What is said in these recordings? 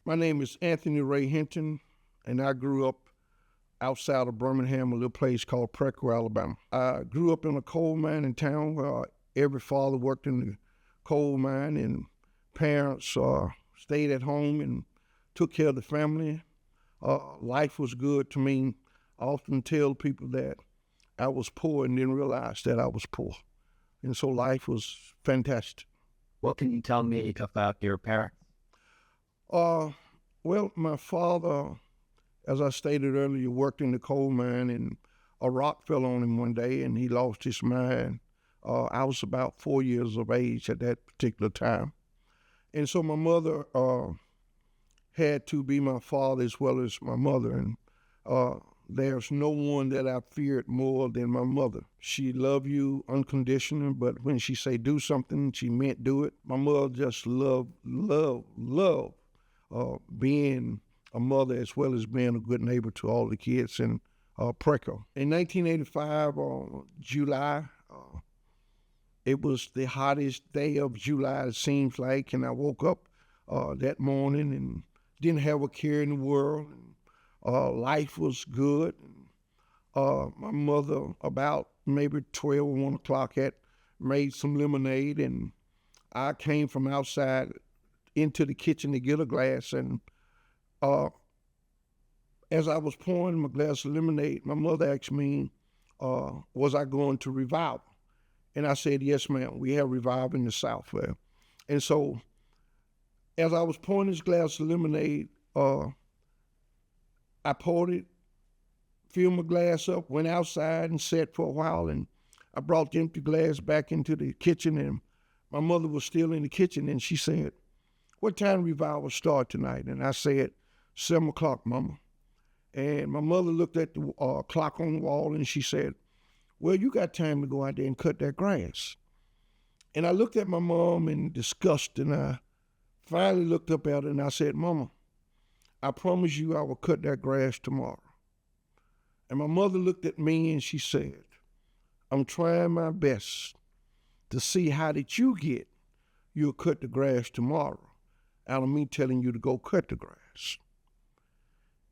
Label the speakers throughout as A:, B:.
A: My name is Anthony Ray Hinton, and I grew up outside of Birmingham, a little place called Preco, Alabama. I grew up in a coal mining town where every father worked in the coal mine, and parents stayed at home and took care of the family. Life was good to me. I often tell people that I was poor and didn't realize that I was poor. And so life was fantastic.
B: What can you tell me about your parents?
A: Well, my father, as I stated earlier, worked in the coal mine, and a rock fell on him one day and he lost his mind. I was about 4 years of age at that particular time. And so my mother had to be my father as well as my mother. And there's no one that I feared more than my mother. She loved you unconditionally, but when she say do something, she meant do it. My mother just loved being a mother as well as being a good neighbor to all the kids in Preco. In 1985, July, it was the hottest day of July, it seems like, and I woke up that morning and didn't have a care in the world. And, life was good. My mother, about maybe 12 or 1 o'clock, had made some lemonade, and I came from outside into the kitchen to get a glass, and as I was pouring my glass of lemonade, my mother asked me, was I going to revival? And I said, yes, ma'am, we have revival in the South. And so as I was pouring this glass of lemonade, I poured it, filled my glass up, went outside and sat for a while, and I brought the empty glass back into the kitchen, and my mother was still in the kitchen, and she said, what time revival start tonight? And I said, 7 o'clock, Mama. And my mother looked at the clock on the wall, and she said, well, you got time to go out there and cut that grass. And I looked at my mom in disgust, and I finally looked up at her, and I said, Mama, I promise you I will cut that grass tomorrow. And my mother looked at me, and she said, I'm trying my best to see how did you get you'll cut the grass tomorrow out of me telling you to go cut the grass.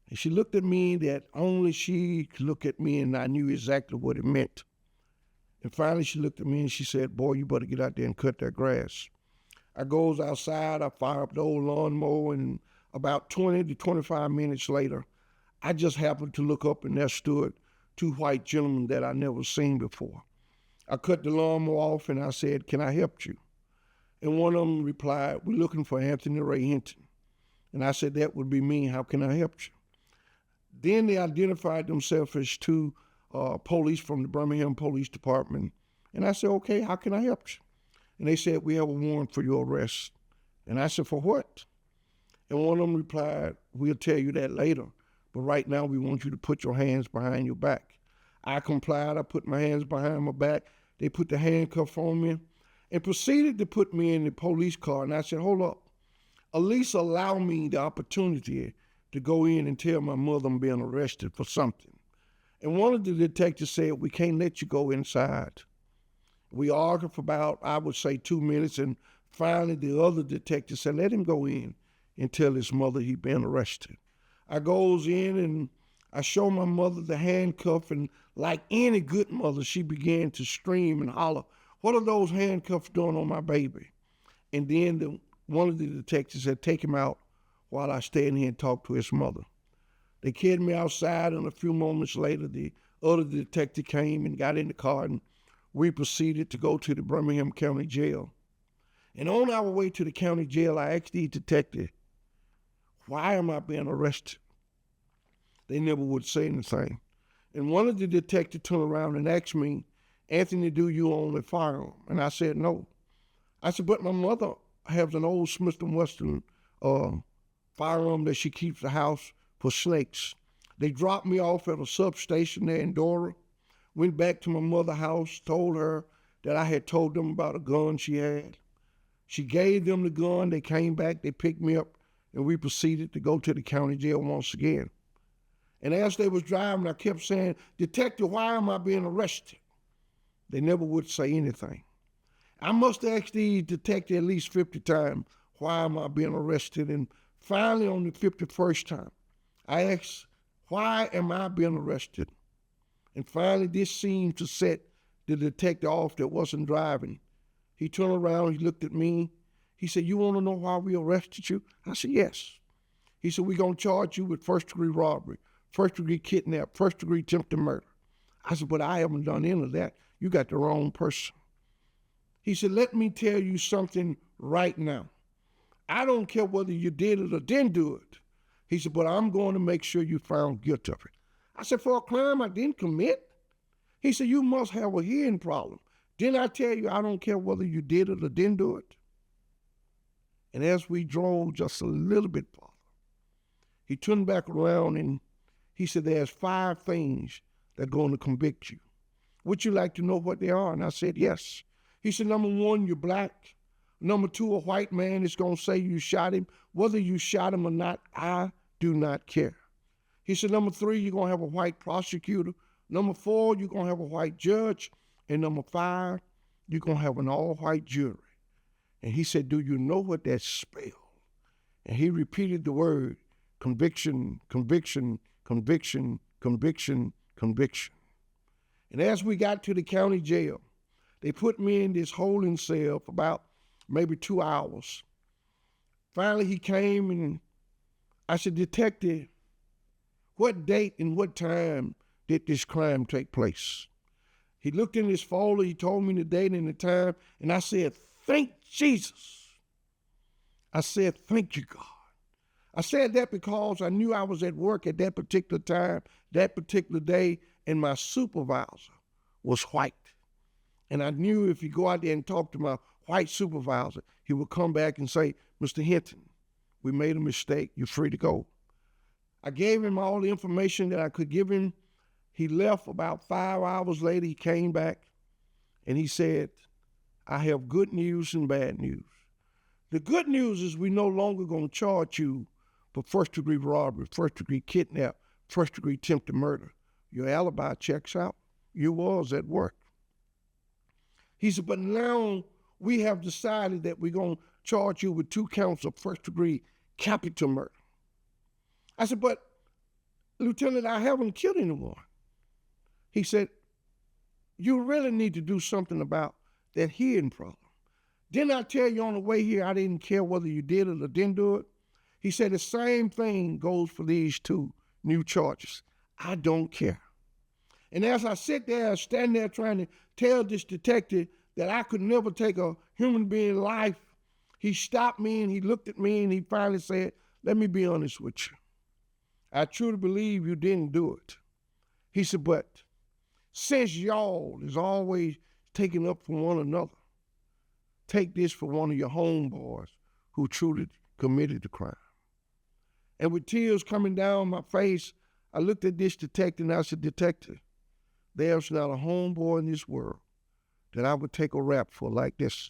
A: And she looked at me that only she could look at me, and I knew exactly what it meant. And finally she looked at me and she said, boy, you better get out there and cut that grass. I goes outside, I fire up the old lawnmower, and about 20 to 25 minutes later, I just happened to look up, and there stood 2 white gentlemen that I never seen before. I cut the lawnmower off and I said, can I help you? And one of them replied, we're looking for Anthony Ray Hinton. And I said, that would be me. How can I help you? Then they identified themselves as 2 police from the Birmingham Police Department. And I said, okay, how can I help you? And they said, we have a warrant for your arrest. And I said, for what? And one of them replied, we'll tell you that later, but right now we want you to put your hands behind your back. I complied. I put my hands behind my back. They put the handcuff on me and proceeded to put me in the police car. And I said, hold up, at least allow me the opportunity to go in and tell my mother I'm being arrested for something. And one of the detectives said, we can't let you go inside. We argued for about, I would say, 2 minutes, and finally the other detective said, let him go in and tell his mother he'd been arrested. I goes in and I show my mother the handcuff, and like any good mother, she began to scream and holler, what are those handcuffs doing on my baby? And then one of the detectives said, take him out while I stand here and talk to his mother. They carried me outside, and a few moments later, the other detective came and got in the car, and we proceeded to go to the Birmingham County Jail. And on our way to the county jail, I asked the detective, why am I being arrested? They never would say anything. And one of the detectives turned around and asked me, Anthony, do you own a firearm? And I said, no. I said, but my mother has an old Smith & Wesson firearm that she keeps the house for snakes. They dropped me off at a substation there in Dora, went back to my mother's house, told her that I had told them about a gun she had. She gave them the gun, they came back, they picked me up, and we proceeded to go to the county jail once again. And as they was driving, I kept saying, Detective, why am I being arrested? They never would say anything. I must ask these detectives at least 50 times, why am I being arrested? And Finally, on the 51st time, I asked, why am I being arrested? And finally, this seemed to set the detective off that wasn't driving. He turned around, he looked at me. He said, you want to know why we arrested you? I said, yes. He said, we're going to charge you with first-degree robbery, first-degree kidnap, first-degree attempted murder. I said, but I haven't done any of that. You got the wrong person. He said, let me tell you something right now. I don't care whether you did it or didn't do it. He said, but I'm going to make sure you found guilty of it. I said, for a crime I didn't commit? He said, you must have a hearing problem. Didn't I tell you I don't care whether you did it or didn't do it? And as we drove just a little bit farther, he turned back around and he said, there's 5 things that are going to convict you. Would you like to know what they are? And I said, yes. He said, number 1, you're black. Number 2, a white man is going to say you shot him. Whether you shot him or not, I do not care. He said, number 3, you're going to have a white prosecutor. Number 4, you're going to have a white judge. And number 5, you're going to have an all-white jury. And he said, do you know what that spells? And he repeated the word, conviction, conviction, conviction, conviction, conviction. And as we got to the county jail, they put me in this holding cell for about maybe 2 hours. Finally, he came and I said, detective, what date and what time did this crime take place? He looked in his folder, he told me the date and the time, and I said, thank Jesus. I said, thank you, God. I said that because I knew I was at work at that particular time, that particular day, and my supervisor was white. And I knew if you go out there and talk to my white supervisor, he would come back and say, Mr. Hinton, we made a mistake. You're free to go. I gave him all the information that I could give him. He left about 5 hours later. He came back and he said, I have good news and bad news. The good news is we're no longer going to charge you for first-degree robbery, first-degree kidnap, first-degree attempted murder. Your alibi checks out. You was at work. He said, but now we have decided that we're going to charge you with 2 counts of first-degree capital murder. I said, but Lieutenant, I haven't killed anyone. He said, you really need to do something about that hearing problem. Didn't I tell you on the way here I didn't care whether you did it or didn't do it? He said the same thing goes for these 2 new charges. I don't care. And as I sit there, stand there trying to tell this detective that I could never take a human being's life, he stopped me and he looked at me and he finally said, let me be honest with you. I truly believe you didn't do it. He said, but since y'all is always taking up for one another, take this for one of your homeboys who truly committed the crime. And with tears coming down my face, I looked at this detective and I said, detective, there's not a homeboy in this world that I would take a rap for like this.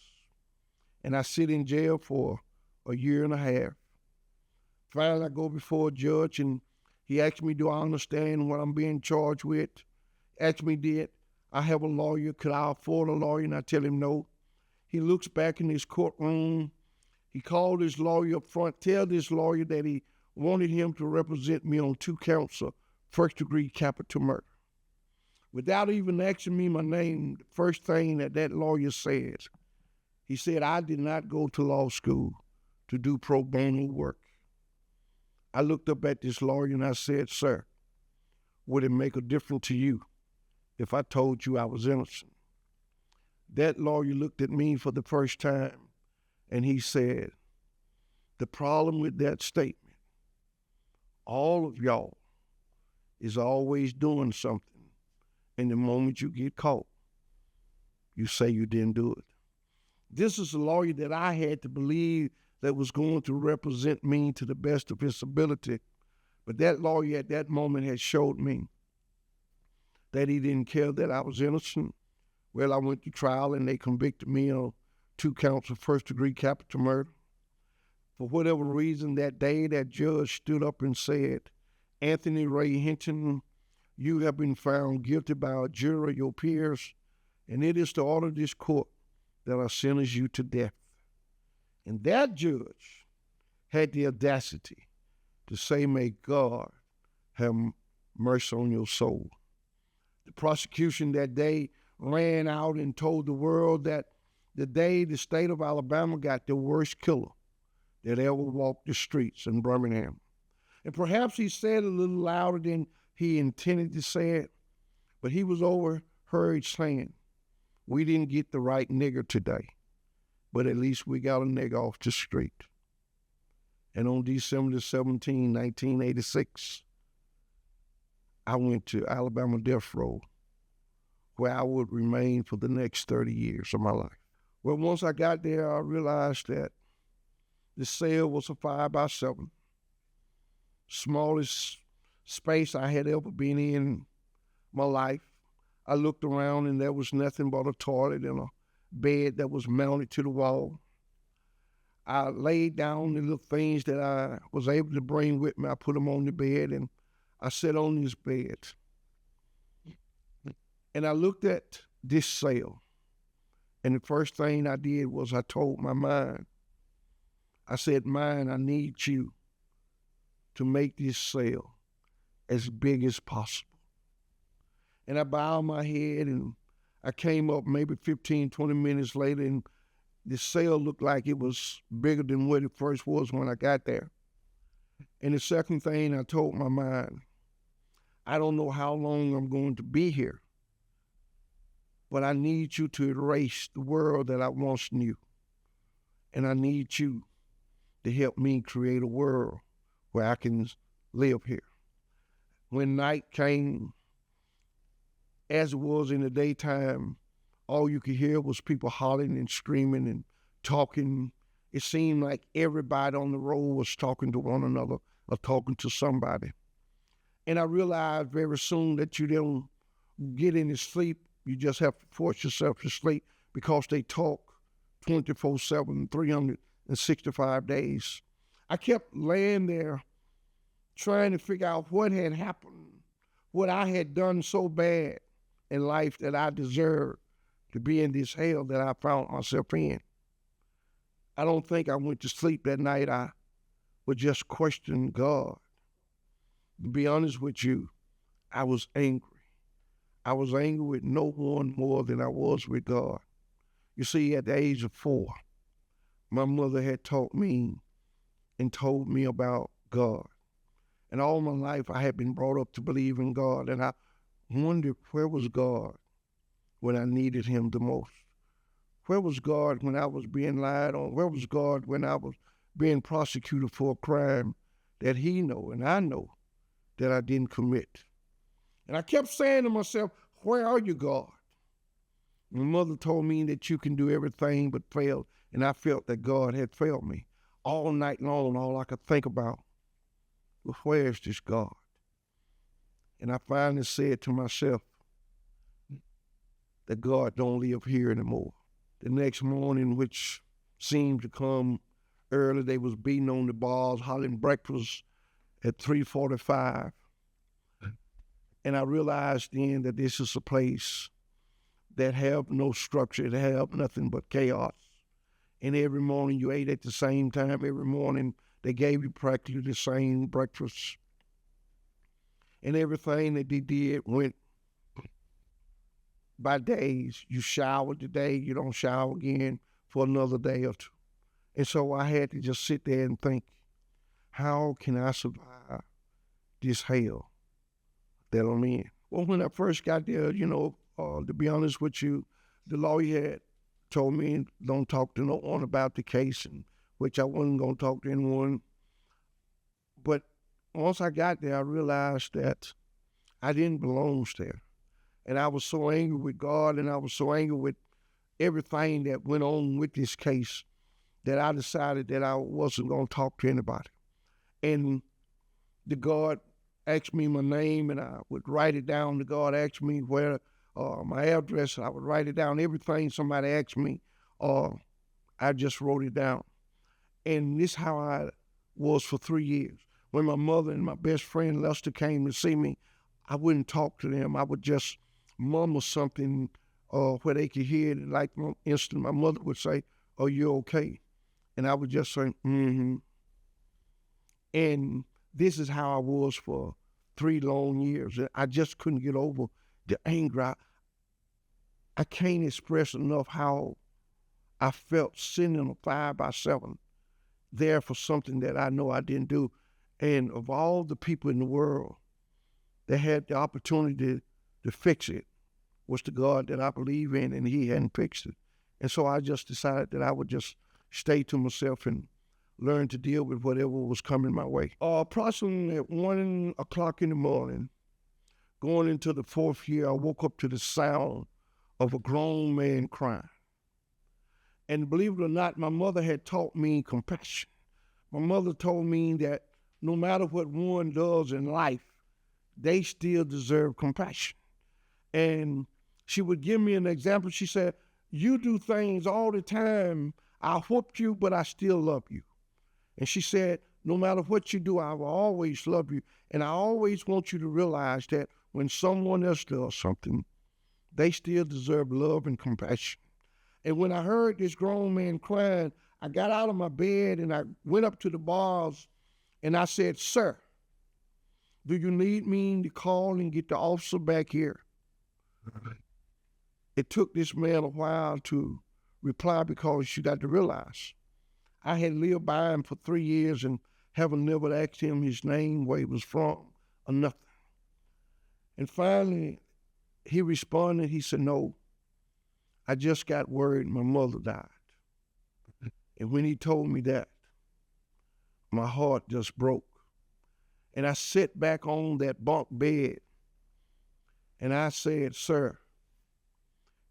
A: And I sit in jail for a year and a half. Finally, I go before a judge and he asked me, do I understand what I'm being charged with? Asked me, did I have a lawyer? Could I afford a lawyer? And I tell him no. He looks back in his courtroom. He called his lawyer up front, tell this lawyer that he wanted him to represent me on 2 counts of first-degree capital murder. Without even asking me my name, the first thing that lawyer says, he said, I did not go to law school to do pro bono work. I looked up at this lawyer and I said, sir, would it make a difference to you if I told you I was innocent? That lawyer looked at me for the first time and he said, the problem with that statement, all of y'all is always doing something. And the moment you get caught, you say you didn't do it. This is a lawyer that I had to believe that was going to represent me to the best of his ability. But that lawyer at that moment had showed me that he didn't care that I was innocent. Well, I went to trial and they convicted me on 2 counts of first-degree capital murder. For whatever reason, that day, that judge stood up and said, Anthony Ray Hinton, you have been found guilty by a jury of your peers, and it is the order of this court that I sentence you to death. And that judge had the audacity to say, "May God have mercy on your soul." The prosecution that day ran out and told the world that the day the state of Alabama got the worst killer that ever walked the streets in Birmingham. And perhaps he said it a little louder than he intended to say it, but he was overheard saying, "We didn't get the right nigger today, but at least we got a nigger off the street." And on December 17, 1986, I went to Alabama death row, where I would remain for the next 30 years of my life. Well, once I got there, I realized that the cell was a 5x7, smallest space I had ever been in my life. I looked around and there was nothing but a toilet and a bed that was mounted to the wall. I laid down the little things that I was able to bring with me. I put them on the bed and I sat on this bed. And I looked at this cell. And the first thing I did was I told my mind, I said, "Mind, I need you to make this cell as big as possible." And I bowed my head and I came up maybe 15, 20 minutes later and the cell looked like it was bigger than what it first was when I got there. And the second thing I told my mind, I don't know how long I'm going to be here, but I need you to erase the world that I once knew. And I need you to help me create a world where I can live here. When night came, as it was in the daytime, all you could hear was people hollering and screaming and talking. It seemed like everybody on the road was talking to one another or talking to somebody. And I realized very soon that you don't get any sleep. You just have to force yourself to sleep because they talk 24/7, 365 days. I kept laying there trying to figure out what had happened, what I had done so bad in life that I deserved to be in this hell that I found myself in. I don't think I went to sleep that night. I would just question God. To be honest with you, I was angry. I was angry with no one more than I was with God. You see, at the age of 4, my mother had taught me and told me about God. And all my life I had been brought up to believe in God. And I wondered, where was God when I needed him the most? Where was God when I was being lied on? Where was God when I was being prosecuted for a crime that he know and I know that I didn't commit? And I kept saying to myself, where are you, God? My mother told me that you can do everything but fail, and I felt that God had failed me. All night long, all I could think about was, where is this God? And I finally said to myself that God don't live here anymore. The next morning, which seemed to come early, they was beating on the bars, hollering breakfast at 3:45. And I realized then that this is a place that have no structure, it have nothing but chaos. And every morning you ate at the same time. Every morning they gave you practically the same breakfast. And everything that they did went by days. You showered today, you don't shower again for another day or two. And so I had to just sit there and think, how can I survive this hell that I'm in? Well, when I first got there, to be honest with you, the lawyer had told me don't talk to no one about the case, and which I wasn't going to talk to anyone. But once I got there, I realized that I didn't belong there. And I was so angry with God, and I was so angry with everything that went on with this case that I decided that I wasn't going to talk to anybody. And the God asked me my name, and I would write it down. The God asked me where my address, and I would write it down. Everything somebody asked me, I just wrote it down. And this is how I was for 3 years. When my mother and my best friend Lester came to see me, I wouldn't talk to them. I would just mumble something where they could hear it. Like, for instance, my mother would say, "Are you okay?" And I would just say, "Mm-hmm." And this is how I was for 3 long years. I just couldn't get over the anger. I can't express enough how I felt sitting in a 5x7 there for something that I know I didn't do. And of all the people in the world that had the opportunity to fix it was the God that I believe in, and he hadn't fixed it. And so I just decided that I would just stay to myself and learn to deal with whatever was coming my way. Approximately at 1 o'clock in the morning, going into the 4th year, I woke up to the sound of a grown man crying. And believe it or not, my mother had taught me compassion. My mother told me that no matter what one does in life, they still deserve compassion. And she would give me an example. She said, "You do things all the time. I whooped you, but I still love you." And she said, "No matter what you do, I will always love you. And I always want you to realize that when someone else does something, they still deserve love and compassion." And when I heard this grown man crying, I got out of my bed and I went up to the bars and I said, "Sir, do you need me to call and get the officer back here?" It took this man a while to reply, because you got to realize I had lived by him for 3 years and haven't never asked him his name, where he was from, or nothing. And finally, he responded. He said, "No, I just got word my mother died." And when he told me that, my heart just broke. And I sat back on that bunk bed and I said, "Sir,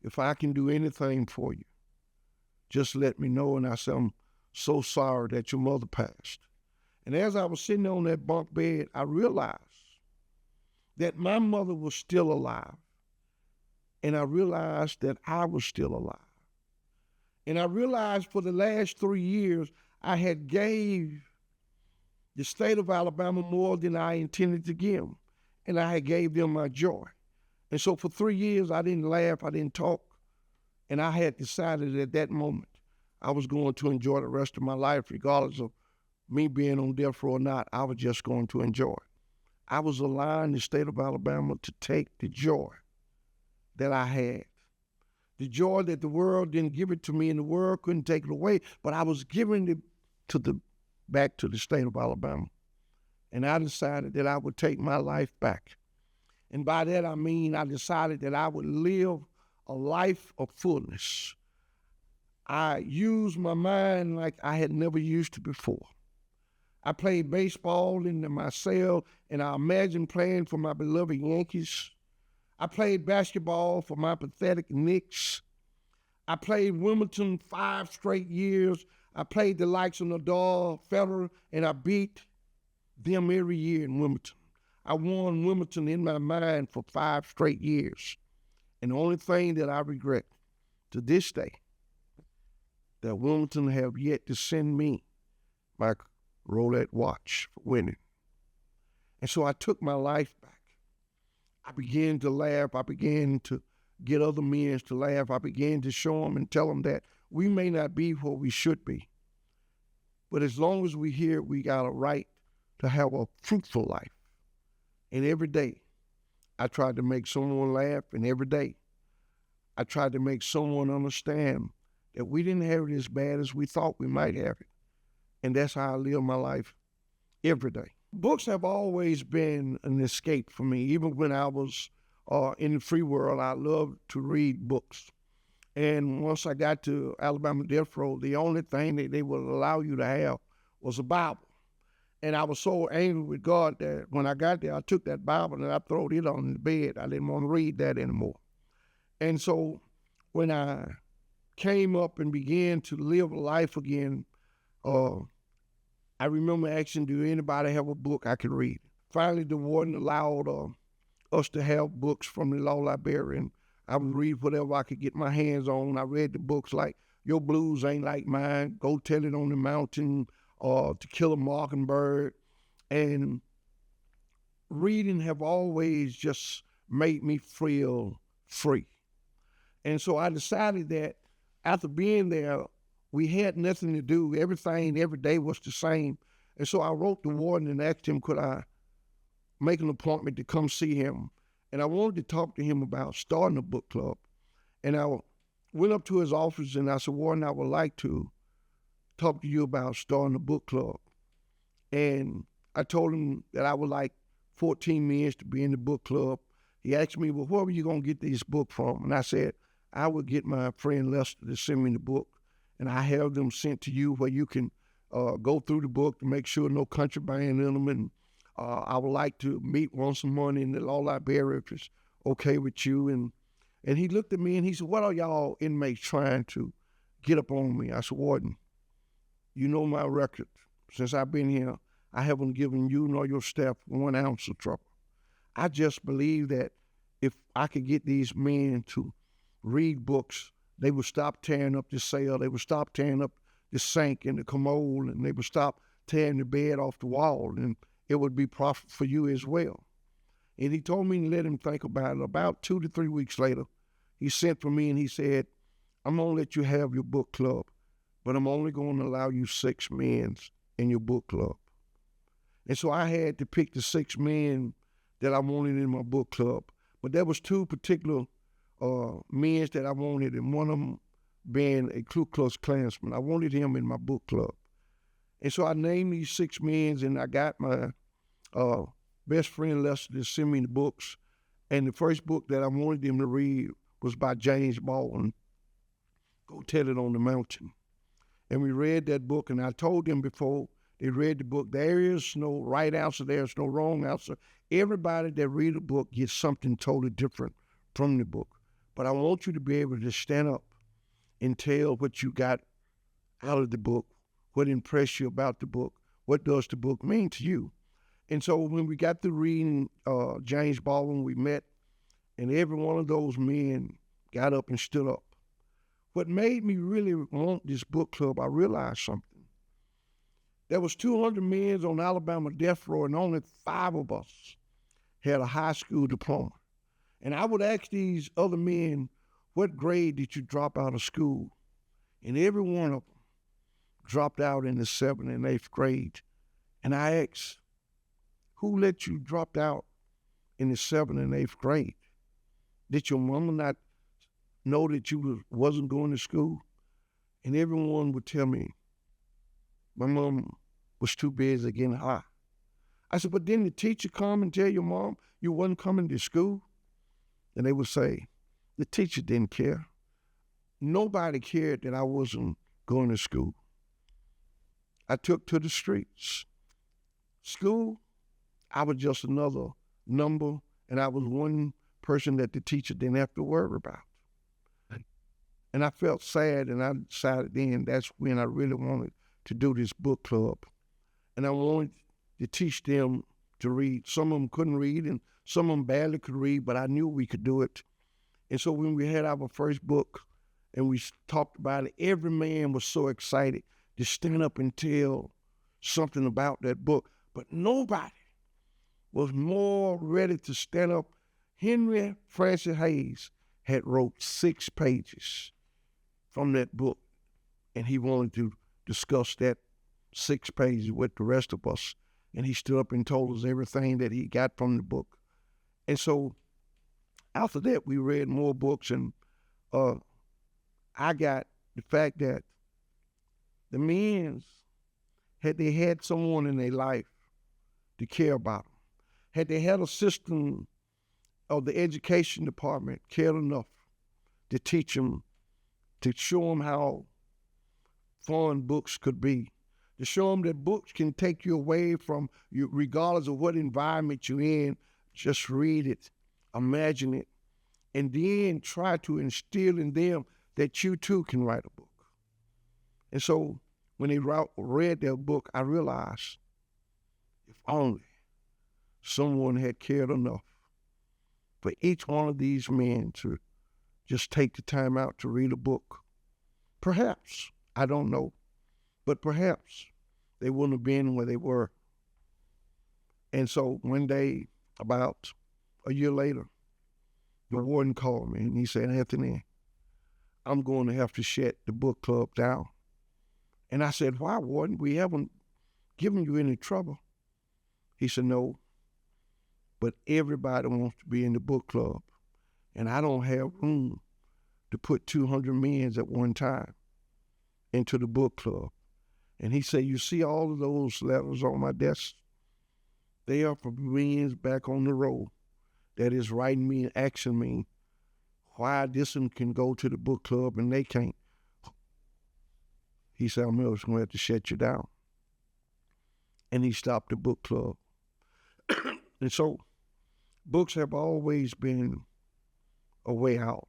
A: if I can do anything for you, just let me know." And I said, "I'm so sorry that your mother passed." And as I was sitting on that bunk bed, I realized that my mother was still alive. And I realized that I was still alive. And I realized for the last 3 years, I had gave the state of Alabama more than I intended to give them. And I had gave them my joy. And so for 3 years, I didn't laugh, I didn't talk. And I had decided at that moment, I was going to enjoy the rest of my life, regardless of me being on death row or not. I was just going to enjoy it. I was allowing the state of Alabama to take the joy that I had. The joy that the world didn't give it to me and the world couldn't take it away, but I was giving it back to the state of Alabama. And I decided that I would take my life back. And by that I mean I decided that I would live a life of fullness. I used my mind like I had never used it before. I played baseball in my cell, and I imagined playing for my beloved Yankees. I played basketball for my pathetic Knicks. I played Wimbledon 5 straight years. I played the likes of Nadal, Federer, and I beat them every year in Wimbledon. I won Wimbledon in my mind for 5 straight years. And the only thing that I regret to this day, that Wimbledon have yet to send me my Rolex watch for winning. And so I took my life back. I began to laugh. I began to get other men to laugh. I began to show them and tell them that we may not be what we should be, but as long as we're here, we got a right to have a fruitful life. And every day, I tried to make someone laugh, and every day, I tried to make someone understand that we didn't have it as bad as we thought we might have it. And that's how I live my life every day. Books have always been an escape for me. Even when I was in the free world, I loved to read books. And once I got to Alabama death row, the only thing that they would allow you to have was a Bible. And I was so angry with God that when I got there, I took that Bible and I threw it on the bed. I didn't want to read that anymore. And so when I came up and began to live life again, I remember asking, "Do anybody have a book I could read?" Finally, the warden allowed us to have books from the law librarian. I would read whatever I could get my hands on. I read the books like Your Blues Ain't Like Mine, Go Tell It on the Mountain, To Kill a Mockingbird. And reading have always just made me feel free. And so I decided that after being there, we had nothing to do. Everything, every day was the same. And so I wrote the warden and asked him, could I make an appointment to come see him? And I wanted to talk to him about starting a book club. And I went up to his office and I said, Warden, I would like to talk to you about starting a book club. And I told him that I would like 14 men to be in the book club. He asked me, well, where were you going to get this book from? And I said, I would get my friend Lester to send me the book, and I have them sent to you where you can go through the book to make sure no contraband in them. And I would like to meet once a month in the law library if it's okay with you. And he looked at me and he said, what are y'all inmates trying to get up on me? I said, Warden, you know my record. Since I've been here, I haven't given you nor your staff 1 ounce of trouble. I just believe that if I could get these men to read books, they would stop tearing up the cell, they would stop tearing up the sink and the commode, and they would stop tearing the bed off the wall, and it would be profit for you as well. And he told me to let him think about it. About 2 to 3 weeks later, he sent for me and he said, I'm going to let you have your book club, but I'm only going to allow you 6 men in your book club. And so I had to pick the 6 men that I wanted in my book club. But there was 2 particular men that I wanted, and one of them being a Ku Klux Klansman. I wanted him in my book club. And so I named these 6 men, and I got my best friend Lester to send me the books. And the first book that I wanted them to read was by James Baldwin, Go Tell It on the Mountain. And we read that book, and I told them before they read the book, there is no right answer, there's no wrong answer. Everybody that read a book gets something totally different from the book. But I want you to be able to stand up and tell what you got out of the book, what impressed you about the book, what does the book mean to you. And so when we got to reading James Baldwin, we met, and every one of those men got up and stood up. What made me really want this book club, I realized something. There was 200 men on Alabama death row, and only 5 of us had a high school diploma. And I would ask these other men, what grade did you drop out of school? And every one of them dropped out in the 7th and 8th grade. And I asked, who let you drop out in the 7th and 8th grade? Did your mama not know that you wasn't going to school? And everyone would tell me, my mom was too busy getting high. I said, but didn't the teacher come and tell your mom you wasn't coming to school? And they would say, the teacher didn't care. Nobody cared that I wasn't going to school. I took to the streets. School, I was just another number, and I was one person that the teacher didn't have to worry about. And I felt sad, and I decided then that's when I really wanted to do this book club. And I wanted to teach them to read. Some of them couldn't read, and some of them barely could read, but I knew we could do it. And so when we had our first book and we talked about it, every man was so excited to stand up and tell something about that book. But nobody was more ready to stand up. Henry Francis Hayes had wrote 6 pages from that book, and he wanted to discuss that 6 pages with the rest of us. And he stood up and told us everything that he got from the book. And so after that, we read more books, and I got the fact that the men, had they had someone in their life to care about them, had they had a system of the education department cared enough to teach them, to show them how fun books could be, to show them that books can take you away from you, regardless of what environment you're in. Just read it, imagine it, and then try to instill in them that you too can write a book. And so when they read their book, I realized if only someone had cared enough for each one of these men to just take the time out to read a book. Perhaps, I don't know, but perhaps they wouldn't have been where they were. And so one day, about a year later, the warden called me and he said, Anthony, I'm going to have to shut the book club down. And I said, why, warden? We haven't giving you any trouble? He said, no, but everybody wants to be in the book club, and I don't have room to put 200 men at one time into the book club. And he said, you see all of those letters on my desk? They are from men back on the road that is writing me and asking me why this one can go to the book club and they can't. He said, I'm just going to have to shut you down. And he stopped the book club. And so books have always been a way out.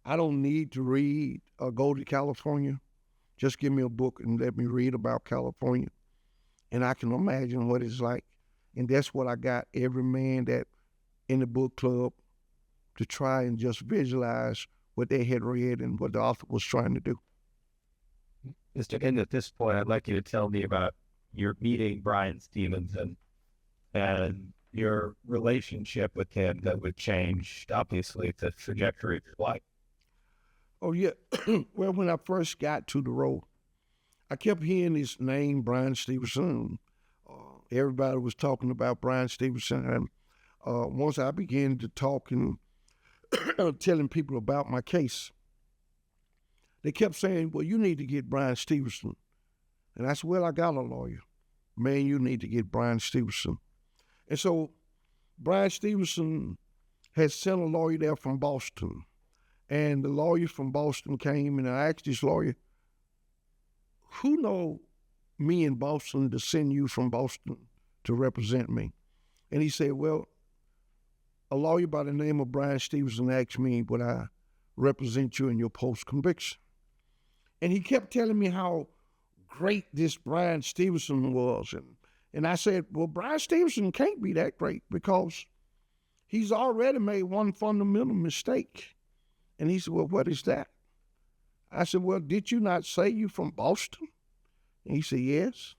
A: I don't need to read or go to California. Just give me a book and let me read about California. And I can imagine what it's like. And that's what I got every man that in the book club to try and just visualize what they had read and what the author was trying to do.
B: Mr. Hinton, at this point, I'd like you to tell me about your meeting Bryan Stevenson and your relationship with him that would change, obviously, the trajectory of your life.
A: Oh, yeah. Well, when I first got to the road, I kept hearing his name, Bryan Stevenson. Everybody was talking about Bryan Stevenson. And once I began to talk and telling people about my case, they kept saying, well, you need to get Bryan Stevenson. And I said, well, I got a lawyer. Man, you need to get Bryan Stevenson. And so Bryan Stevenson had sent a lawyer there from Boston. And the lawyer from Boston came, and I asked this lawyer, who know me in Boston to send you from Boston to represent me? And he said, well, a lawyer by the name of Bryan Stevenson asked me would I represent you in your post-conviction. And he kept telling me how great this Bryan Stevenson was. And I said, well, Bryan Stevenson can't be that great because he's already made one fundamental mistake. And he said, well, what is that? I said, well, did you not say you from Boston? And he said, yes.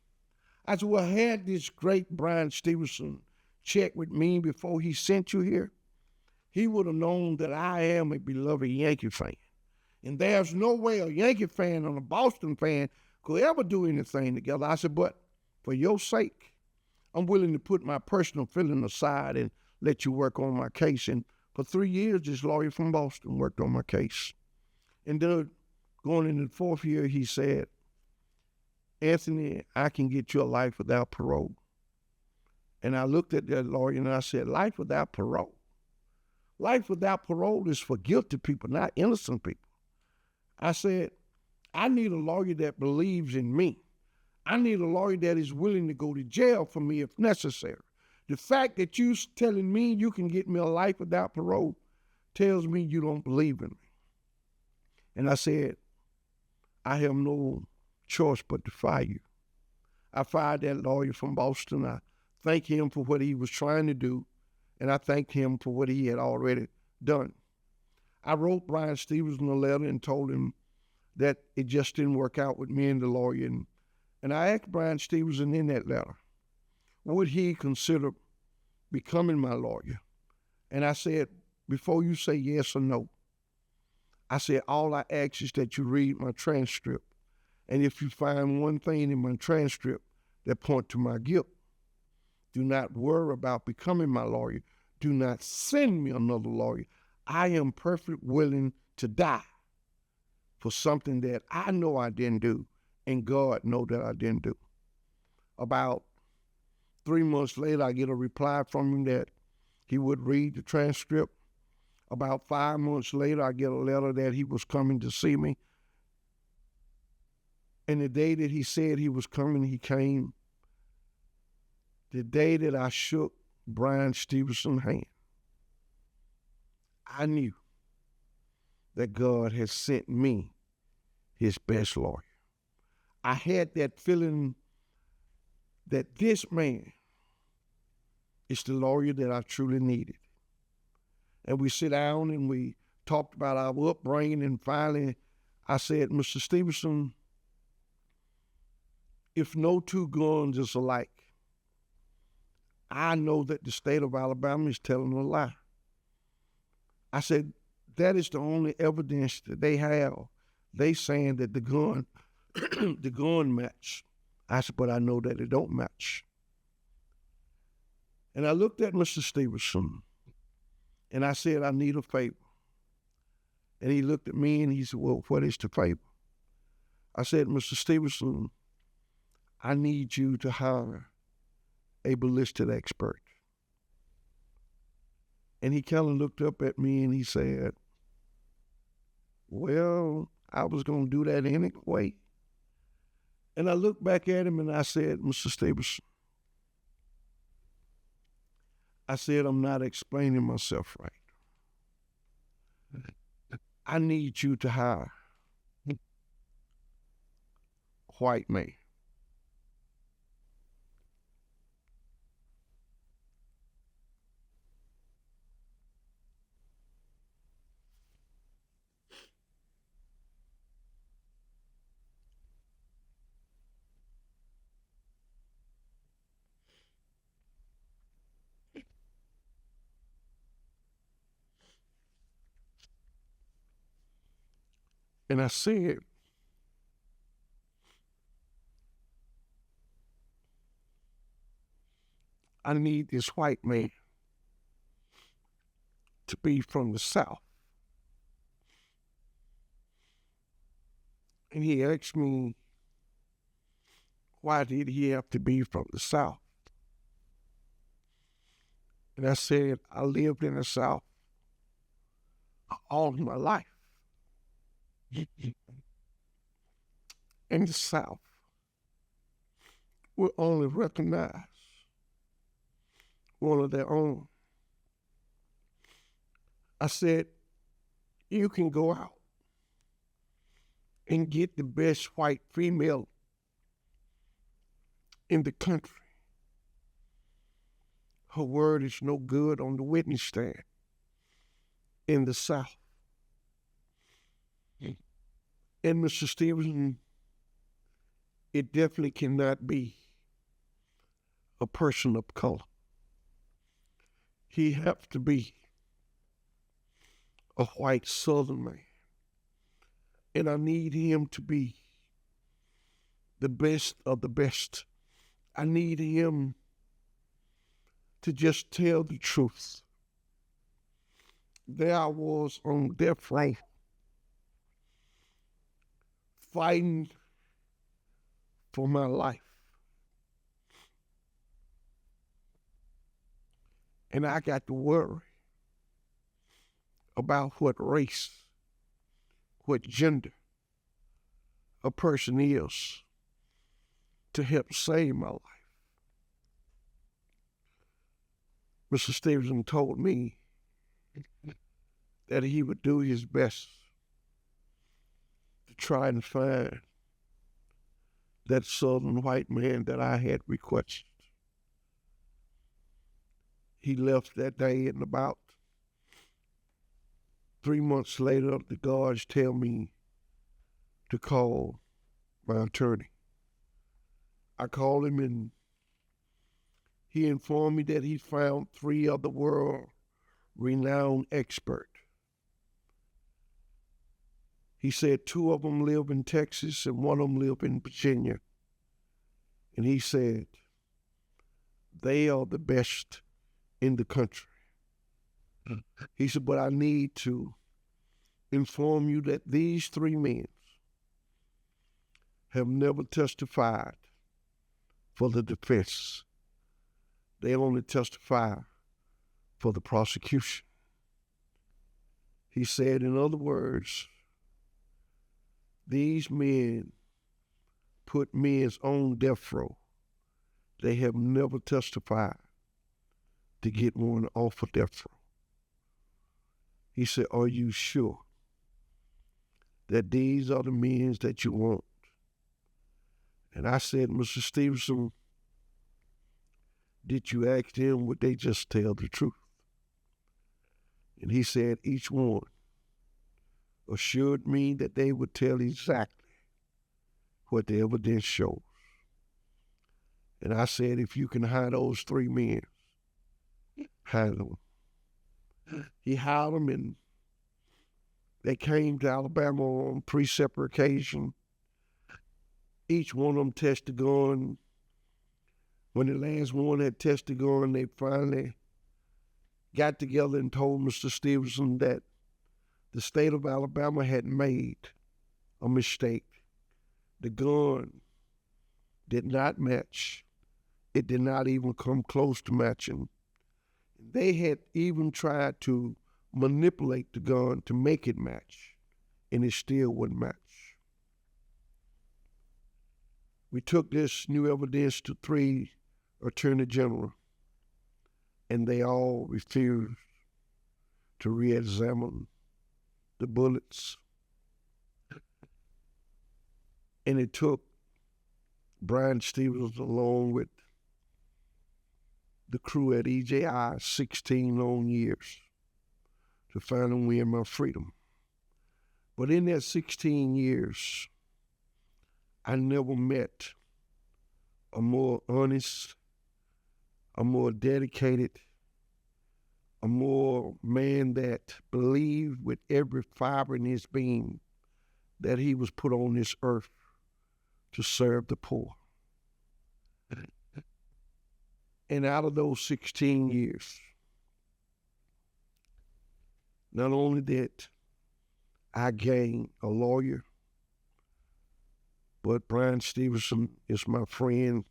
A: I said, well, had this great Bryan Stevenson checked with me before he sent you here, he would have known that I am a beloved Yankee fan. And there's no way a Yankee fan and a Boston fan could ever do anything together. I said, but for your sake, I'm willing to put my personal feeling aside and let you work on my case. And for 3 years, this lawyer from Boston worked on my case. And then going into the 4th year, he said, Anthony, I can get you a life without parole. And I looked at that lawyer and I said, life without parole? Life without parole is for guilty people, not innocent people. I said, I need a lawyer that believes in me. I need a lawyer that is willing to go to jail for me if necessary. The fact that you telling me you can get me a life without parole tells me you don't believe in me. And I said, I have no choice but to fire you. I fired that lawyer from Boston. I thank him for what he was trying to do, and I thanked him for what he had already done. I wrote Bryan Stevenson a letter and told him that it just didn't work out with me and the lawyer. And I asked Bryan Stevenson in that letter, would he consider becoming my lawyer? And I said, before you say yes or no, I said, all I ask is that you read my transcript. And if you find one thing in my transcript that point to my guilt, do not worry about becoming my lawyer. Do not send me another lawyer. I am perfectly willing to die for something that I know I didn't do, and God knows that I didn't do. About 3 months later, I get a reply from him that he would read the transcript. About 5 months later, I get a letter that he was coming to see me. And the day that he said he was coming, he came. The day that I shook Bryan Stevenson's hand, I knew that God had sent me his best lawyer. I had that feeling that this man is the lawyer that I truly needed. And we sit down and we talked about our upbringing, and finally I said, Mr. Stevenson, if no two guns is alike, I know that the state of Alabama is telling a lie. I said, that is the only evidence that they have. They saying that the gun, the gun match I said, but I know that it don't match. And I looked at Mr. Stevenson and I said, I need a favor. And he looked at me and he said, well, what is the favor? I said, Mr. Stevenson, I need you to hire a ballistic expert. And he kind of looked up at me and he said, well, I was going to do that anyway. And I looked back at him and I said, Mr. Stevenson, I said, I'm not explaining myself right. I need you to hire a white man. And I said, I need this white man to be from the South. And he asked me, why did he have to be from the South? And I said, I lived in the South all my life. In the South, will only recognize one of their own. I said, you can go out and get the best white female in the country. Her word is no good on the witness stand in the South. And Mr. Stevenson, it definitely cannot be a person of color. He has to be a white Southern man. And I need him to be the best of the best. I need him to just tell the truth. There I was on death row, fighting for my life. And I got to worry about what race, what gender a person is to help save my life. Mr. Stevenson told me that he would do his best to try and find that Southern white man that I had requested. He left that day, and about 3 months later, the guards tell me to call my attorney. I called him and he informed me that he found 3 other world-renowned experts. He said 2 of them live in Texas and 1 of them live in Virginia. And he said, they are the best in the country. He said, but I need to inform you that these 3 men have never testified for the defense. They only testify for the prosecution. He said, in other words, these men put men on death row. They have never testified to get one off of death row. He said, are you sure that these are the men that you want? And I said, Mr. Stevenson, did you ask them would they just tell the truth? And he said, each one assured me that they would tell exactly what the evidence shows. And I said, if you can hire those 3 men, hire them. He hired them, and they came to Alabama on 3 separate occasions. each one of them tested the gun. When the last one had tested the gun, they finally got together and told Mr. Stevenson that the state of Alabama had made a mistake. The gun did not match. It did not even come close to matching. They had even tried to manipulate the gun to make it match, and it still wouldn't match. We took this new evidence to 3 attorney generals, and they all refused to re-examine the bullets. And it took Bryan Stevenson along with the crew at EJI 16 long years to finally win my freedom. But in that 16 years, I never met a more honest, a more dedicated, a more man that believed with every fiber in his being that he was put on this earth to serve the poor. And out of those 16 years, not only did I gain a lawyer, but Bryan Stevenson is my friend.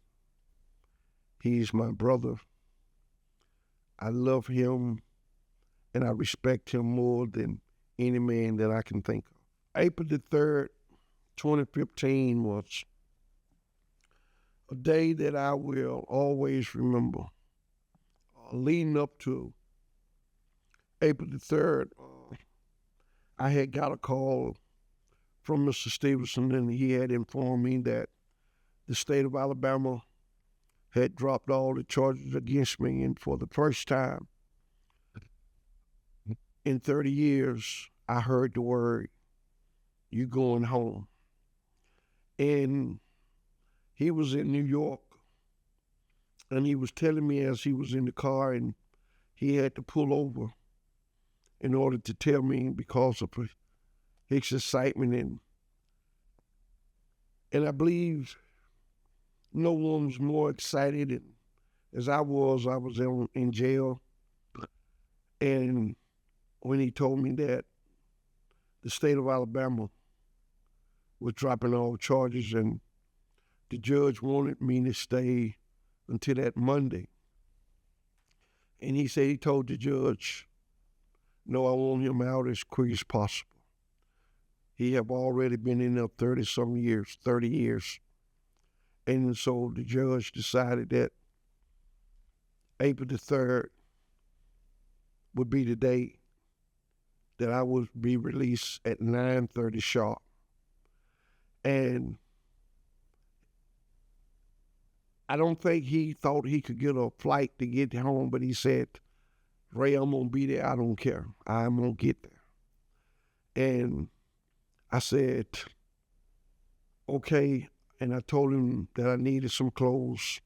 A: He's my brother. I love him and I respect him more than any man that I can think of. April the 3rd, 2015 was a day that I will always remember. Leading up to April the 3rd, I had got a call from Mr. Stevenson, and he had informed me that the state of Alabama had dropped all the charges against me, and for the first time in 30 years, I heard the word, "You going home." And he was in New York, and he was telling me as he was in the car, and he had to pull over in order to tell me because of his excitement. And I believe no one was more excited as I was. I was in jail. And when he told me that the state of Alabama was dropping all charges and the judge wanted me to stay until that Monday. And he said he told the judge, "No, I want him out as quick as possible. He have already been in there 30 years. And so the judge decided that April the 3rd would be the day that I would be released at 9:30 sharp. And I don't think he thought he could get a flight to get home, but he said, "Ray, I'm going to be there. I don't care. I'm going to get there." And I said, "Okay." And I told him that I needed some clothes.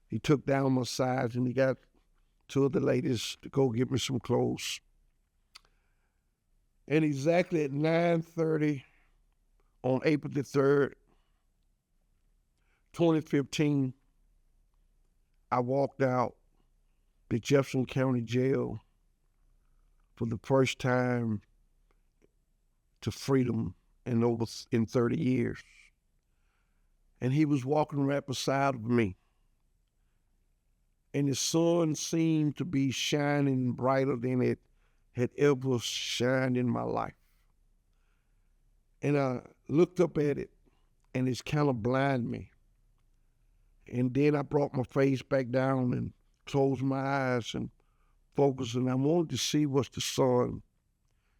A: He took down my size and he got two of the ladies to go get me some clothes. And exactly at 9:30 on April the 3rd, 2015, I walked out the Jefferson County Jail for the first time to freedom in 30 years. And he was walking right beside of me. And the sun seemed to be shining brighter than it had ever shined in my life. And I looked up at it, and it's kind of blinded me. And then I brought my face back down and closed my eyes and focused, and I wanted to see what's the sun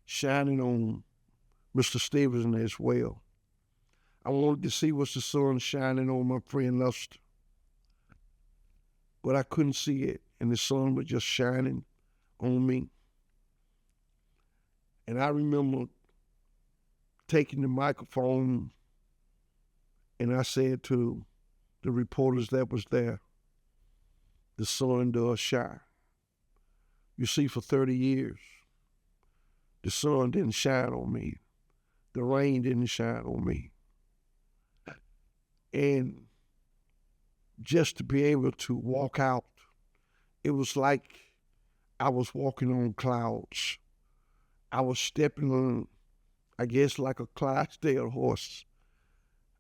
A: shining on Mr. Stevenson as well. I wanted to see what's the sun shining on my friend Lester. But I couldn't see it, and the sun was just shining on me. And I remember taking the microphone, and I said to the reporters that was there, "The sun does shine. You see, for 30 years, the sun didn't shine on me. The rain didn't shine on me. And just to be able to walk out, it was like I was walking on clouds. I was stepping on, I guess, like a Clydesdale horse.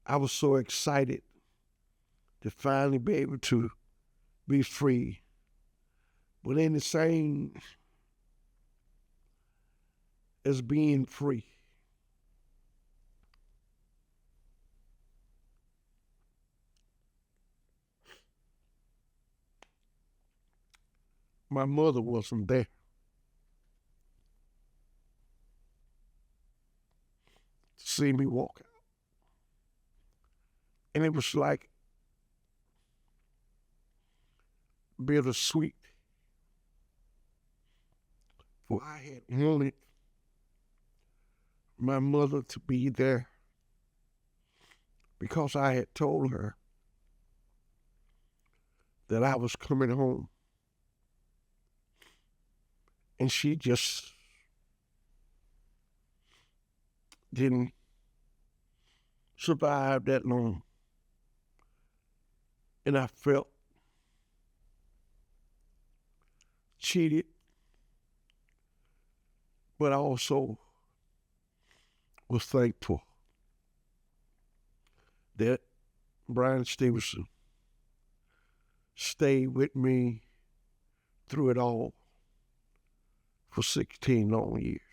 A: I was so excited to finally be able to be free. But in the same as being free, my mother wasn't there. To see me walk out. And it was like bittersweet. For I had wanted my mother to be there because I had told her that I was coming home. And she just didn't survive that long. And I felt cheated, but I also was thankful that Bryan Stevenson stayed with me through it all for 16 long years.